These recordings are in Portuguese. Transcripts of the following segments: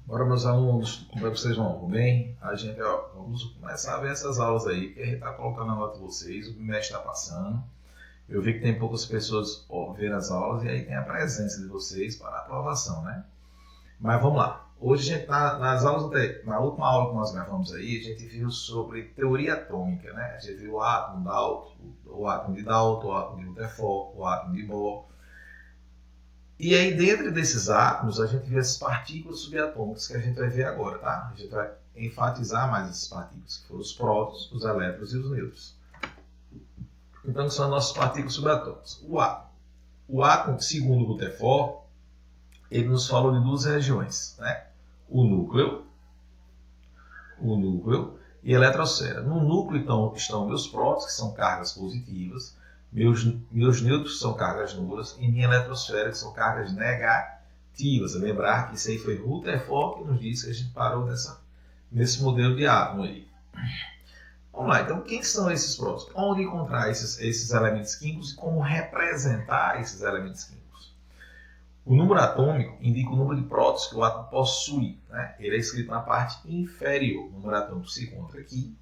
Bora, meus alunos, como é que vocês vão? Tudo bem? A gente, vamos começar a ver essas aulas aí, que a gente está colocando a nota de vocês, o bimestre está passando. Eu vi que tem poucas pessoas vendo as aulas e aí tem a presença de vocês para a aprovação, né? Mas vamos lá. Hoje a gente está nas aulas, na última aula que nós gravamos aí, a gente viu sobre teoria atômica, né? A gente viu o átomo de Dalton, o átomo de Rutherford, o átomo de Bohr. E aí, dentro desses átomos, a gente vê as partículas subatômicas que a gente vai ver agora, tá? A gente vai enfatizar mais essas partículas, que foram os prótons, os elétrons e os nêutrons. Então, são as nossas partículas subatômicas. O átomo, segundo o Rutherford, ele nos falou de duas regiões, né? O núcleo e a eletrosfera. No núcleo, então, estão meus prótons, que são cargas positivas, meus nêutrons são cargas nulas e minha eletrosfera que são cargas negativas. Lembrar que isso aí foi Rutherford que nos disse que a gente parou nesse modelo de átomo aí. Vamos lá, então quem são esses prótons? Onde encontrar esses elementos químicos e como representar esses elementos químicos? O número atômico indica o número de prótons que o átomo possui, né? Ele é escrito na parte inferior. O número atômico se encontra aqui,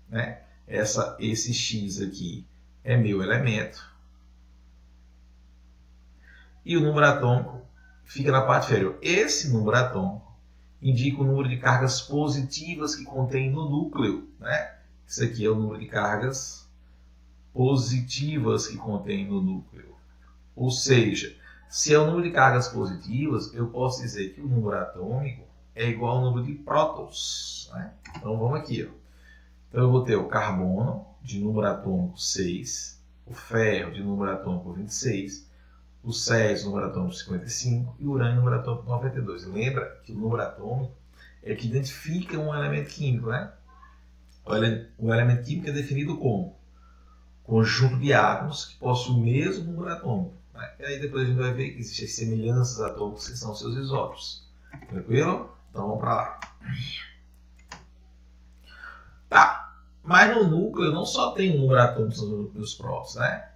né? Esse X aqui é meu elemento. E o número atômico fica na parte inferior. Esse número atômico indica o número de cargas positivas que contém no núcleo, né? Isso aqui é o número de cargas positivas que contém no núcleo. Ou seja, se é o número de cargas positivas, eu posso dizer que o número atômico é igual ao número de prótons, né? Então vamos aqui, ó. Então eu vou ter o carbono de número atômico 6, o ferro de número atômico 26, o césio número atômico 55 e o urânio número atômico 92. Lembra que o número atômico é que identifica um elemento químico, né? O elemento químico é definido como conjunto de átomos que possuem o mesmo número atômico, né? E aí depois a gente vai ver que existem semelhanças atômicas que são seus isótopos. Tranquilo? Então vamos para lá. Tá. Mas no núcleo não só tem um número atômico dos prótons, né?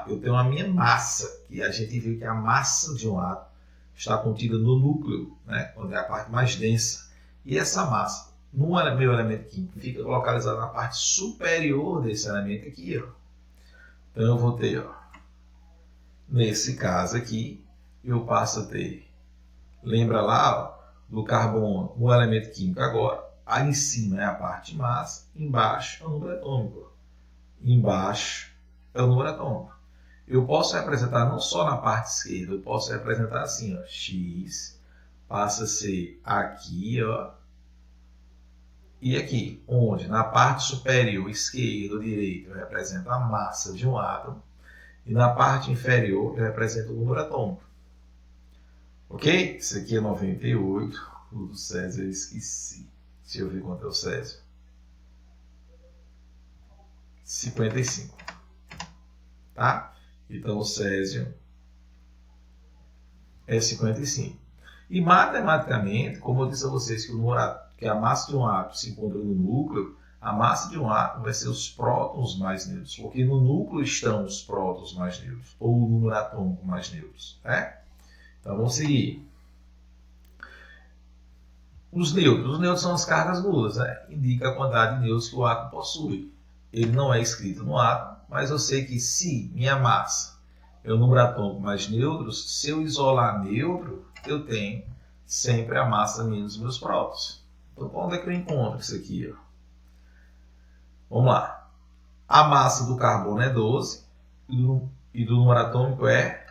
Eu tenho a minha massa, que a gente viu que a massa de um átomo está contida no núcleo, né? Quando é a parte mais densa. E essa massa, no meu elemento químico, fica localizada na parte superior desse elemento aqui, ó. Então eu vou ter, ó, nesse caso aqui, eu passo a ter, lembra lá, ó, do carbono, o elemento químico agora. Aí em cima é a parte massa, embaixo é o número atômico. Embaixo é o número atômico. Eu posso representar não só na parte esquerda, eu posso representar assim, ó, X passa a ser aqui, ó, e aqui, onde na parte superior, esquerda ou direita, eu represento a massa de um átomo, e na parte inferior eu represento o número atômico. Ok? Isso aqui é 98, o do Césio eu esqueci. Deixa eu ver quanto é o Césio. 55. Tá? Então o Césio é 55. E matematicamente, como eu disse a vocês que a massa de um átomo se encontra no núcleo, a massa de um átomo vai ser os prótons mais nêutrons, porque no núcleo estão os prótons mais nêutrons, ou o número atômico mais nêutrons. Né? Então vamos seguir. Os nêutrons são as cargas nulas, né? Indica a quantidade de nêutrons que o átomo possui. Ele não é escrito no átomo, mas eu sei que se minha massa é o número atômico mais nêutrons, se eu isolar nêutron, eu tenho sempre a massa menos meus prótons. Então, onde é que eu encontro isso aqui? Ó? Vamos lá. A massa do carbono é 12 e do número atômico é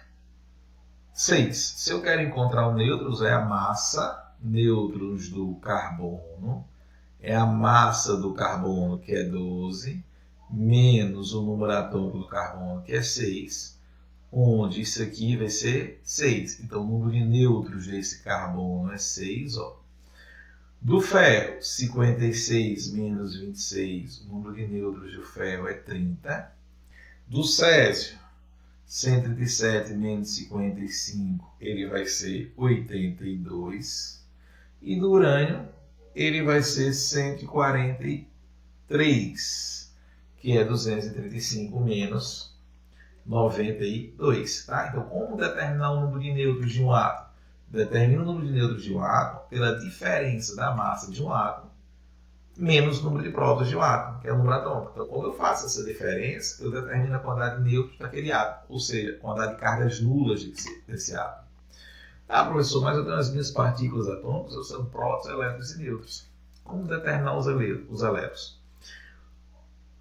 6. Se eu quero encontrar o nêutrons, é a massa nêutrons do carbono, é a massa do carbono, que é 12, menos o número atômico do carbono, que é 6, onde isso aqui vai ser 6. Então, o número de nêutrons desse carbono é 6. Ó. Do ferro, 56 menos 26, o número de nêutrons do ferro é 30. Do césio, 137 menos 55, ele vai ser 82. E do urânio, ele vai ser 143, que é 235 menos 92. Tá? Então, como determinar o número de nêutrons de um átomo? determina o número de nêutrons de um átomo pela diferença da massa de um átomo menos o número de prótons de um átomo, que é o número atômico. Então, quando eu faço essa diferença, eu determino a quantidade de nêutrons daquele átomo, ou seja, a quantidade de cargas nulas desse átomo. Ah, professor, mas eu tenho as minhas partículas atômicas, eu são prótons, elétrons e nêutrons. Como determinar os elétrons?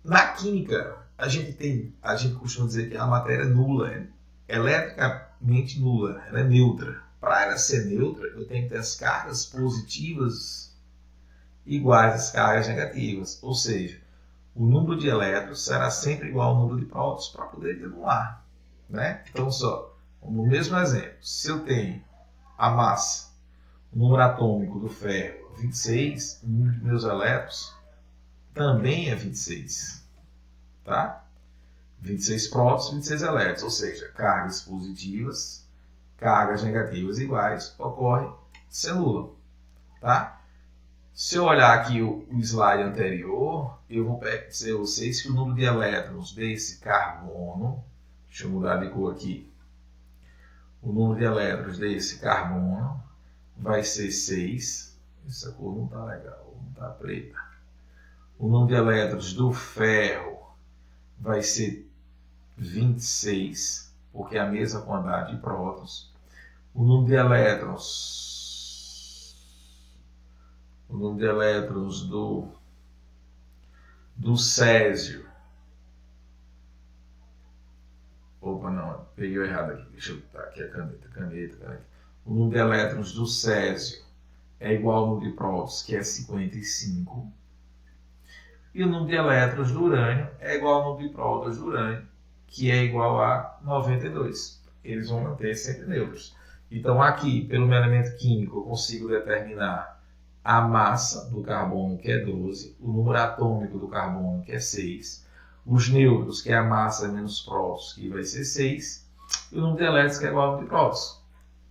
Na química, a gente costuma dizer que a matéria nula é eletricamente nula, ela é neutra. Para ela ser neutra, eu tenho que ter as cargas positivas iguais às cargas negativas, ou seja, o número de elétrons será sempre igual ao número de prótons para poder anular, né? Então, no mesmo exemplo, se eu tenho a massa, o número atômico do ferro 26, o número de meus elétrons também é 26, tá? 26 prótons, 26 elétrons, ou seja, cargas positivas, cargas negativas iguais, ocorre se anula, tá? Se eu olhar aqui o slide anterior, eu vou dizer a vocês que o número de elétrons desse carbono, deixa eu mudar de cor aqui, o número de elétrons desse carbono vai ser 6, essa cor não está legal, não está preta. O número de elétrons do ferro vai ser 26, porque é a mesma quantidade de prótons. O número de elétrons do césio. Opa, não, peguei o errado aqui. Deixa eu botar aqui a caneta. O número de elétrons do césio é igual ao número de prótons, que é 55. E o número de elétrons do urânio é igual ao número de prótons do urânio, que é igual a 92. Eles vão manter sempre neutros. Então, aqui, pelo meu elemento químico, eu consigo determinar a massa do carbono, que é 12, o número atômico do carbono, que é 6, os nêutrons, que é a massa menos prótons, que vai ser 6, e o número de elétrons, que é igual ao número de prótons.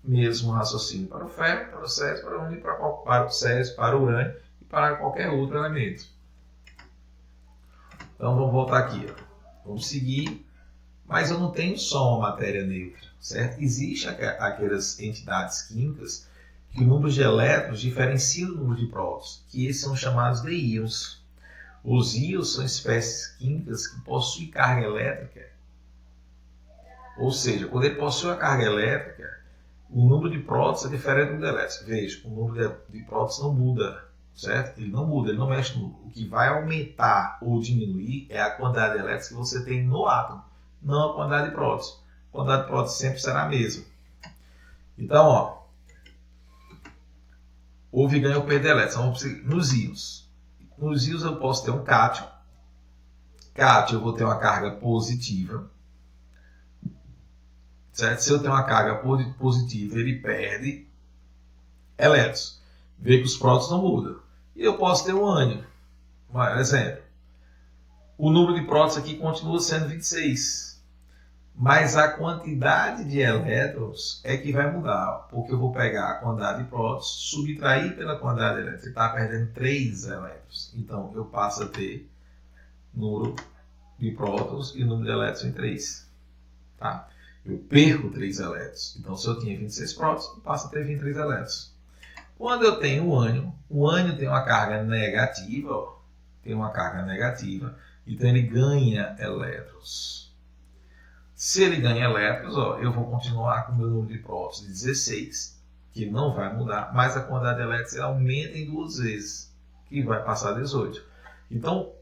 Mesmo raciocínio para o ferro, para o césio, para o césio, para o urânio e para qualquer outro elemento. Então, vamos voltar aqui. Vamos seguir, mas eu não tenho só uma matéria neutra, certo? Existem aquelas entidades químicas que o número de elétrons diferencia do número de prótons, que esses são chamados de íons. Os íons são espécies químicas que possuem carga elétrica, ou seja, quando ele possui a carga elétrica, o número de prótons é diferente do número de elétrons. Veja, o número de prótons não muda, certo? Ele não muda, ele não mexe no número. O que vai aumentar ou diminuir é a quantidade de elétrons que você tem no átomo, não a quantidade de prótons. A quantidade de prótons sempre será a mesma. Então, houve ganho ou perda de elétrons. Então, vamos seguir nos íons. Nos íons eu posso ter um cátion. Cátion eu vou ter uma carga positiva. Certo? Se eu tenho uma carga positiva, ele perde elétrons. Vê que os prótons não mudam. E eu posso ter um ânion. Um exemplo. O número de prótons aqui continua sendo 26. Mas a quantidade de elétrons é que vai mudar, porque eu vou pegar a quantidade de prótons, subtrair pela quantidade de elétrons, está perdendo 3 elétrons. Então, eu passo a ter número de prótons e número de elétrons em 3. Tá? Eu perco 3 elétrons. Então, se eu tinha 26 prótons, eu passo a ter 23 elétrons. Quando eu tenho o ânion tem uma carga negativa, então ele ganha elétrons. Se ele ganha elétrons, eu vou continuar com o meu número de prótons de 16, que não vai mudar, mas a quantidade de elétrons aumenta em 2 vezes, que vai passar a 18. Então,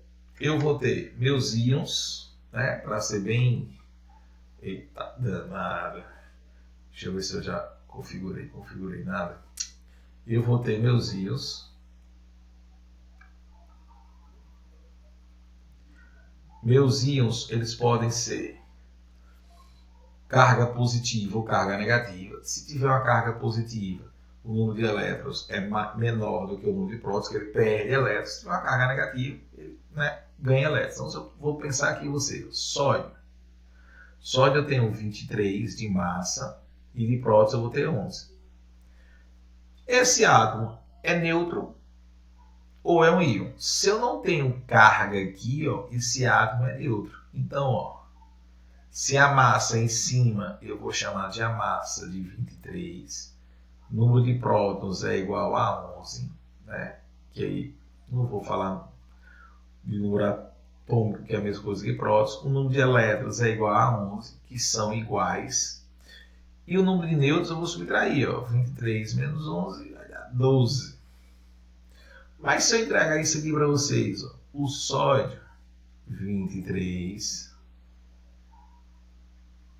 eu vou ter meus íons, né, para ser bem... Eita, danada. Deixa eu ver se eu já configurei nada. Eu vou ter meus íons. Meus íons, eles podem ser carga positiva ou carga negativa. Se tiver uma carga positiva, o número de elétrons é menor do que o número de prótons, que ele perde elétrons. Se tiver uma carga negativa, ele, né, ganha elétrons. Então, eu vou pensar aqui você, sódio. Sódio eu tenho 23 de massa e de prótons eu vou ter 11. Esse átomo é neutro ou é um íon? Se eu não tenho carga aqui, esse átomo é neutro. Então, se a massa em cima eu vou chamar de a massa de 23, O número de prótons é igual a 11, né? Que aí não vou falar de número atômico, que é a mesma coisa que prótons. O número de elétrons é igual a 11, que são iguais. E o número de nêutrons eu vou subtrair, ó, 23 menos 11 vai dar 12. Mas se eu entregar isso aqui para vocês, ó, o sódio, 23,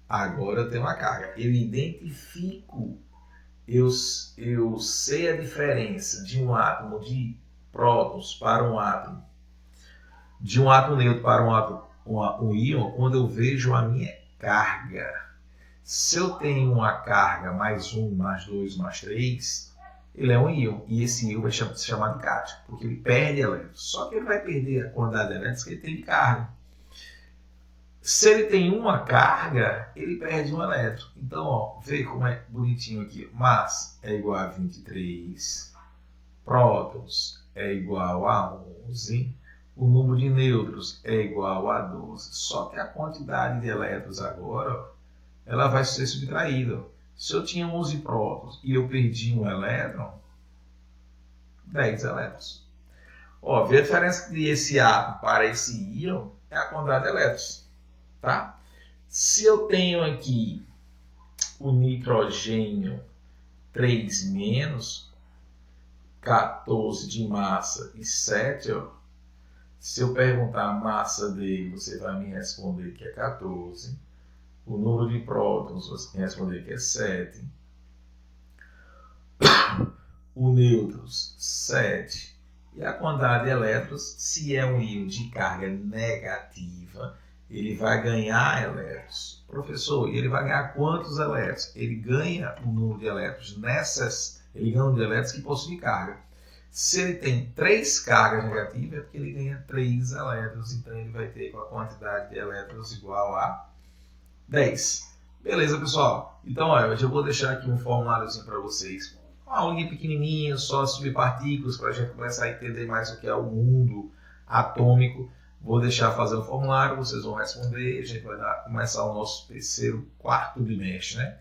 agora eu tenho uma carga. Eu identifico, eu sei a diferença de um átomo de prótons para um átomo, de um átomo neutro para um íon, quando eu vejo a minha carga. Se eu tenho uma carga mais 1, mais 2, mais 3, ele é um íon. E esse íon vai se chamar de cátion, porque ele perde elétrons. Só que ele vai perder a quantidade de elétrons que ele tem de carga. Se ele tem uma carga, ele perde um elétron. Então, ó, vê como é bonitinho aqui. Massa é igual a 23, prótons é igual a 11, o número de nêutrons é igual a 12. Só que a quantidade de elétrons agora, ó, ela vai ser subtraída. Se eu tinha 11 prótons e eu perdi um elétron, 10 elétrons. Ó, vê a diferença de esse átomo para esse íon é a quantidade de elétrons. Tá? Se eu tenho aqui o nitrogênio 3 menos, 14 de massa e 7, ó, se eu perguntar a massa dele, você vai me responder que é 14. O número de prótons, você tem que responder que é 7. O nêutrons, 7. E a quantidade de elétrons, se é um íon de carga negativa, ele vai ganhar elétrons. Professor, ele vai ganhar quantos elétrons? Ele ganha o número de elétrons ele ganha o número de elétrons que possui carga. Se ele tem 3 cargas negativas, é porque ele ganha 3 elétrons. Então ele vai ter com a quantidade de elétrons igual a 10. Beleza, pessoal? Então, ó, eu já vou deixar aqui um formuláriozinho para vocês. Uma aulinha pequenininha, só subpartículas, para a gente começar a entender mais o que é o mundo atômico. Vou deixar fazer o formulário, vocês vão responder. A gente vai começar o nosso quarto bimestre, né?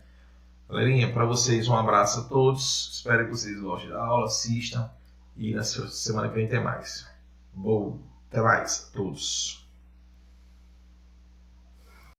Galerinha, para vocês um abraço a todos. Espero que vocês gostem da aula, assistam. E na semana que vem tem mais. Bom, até mais a todos.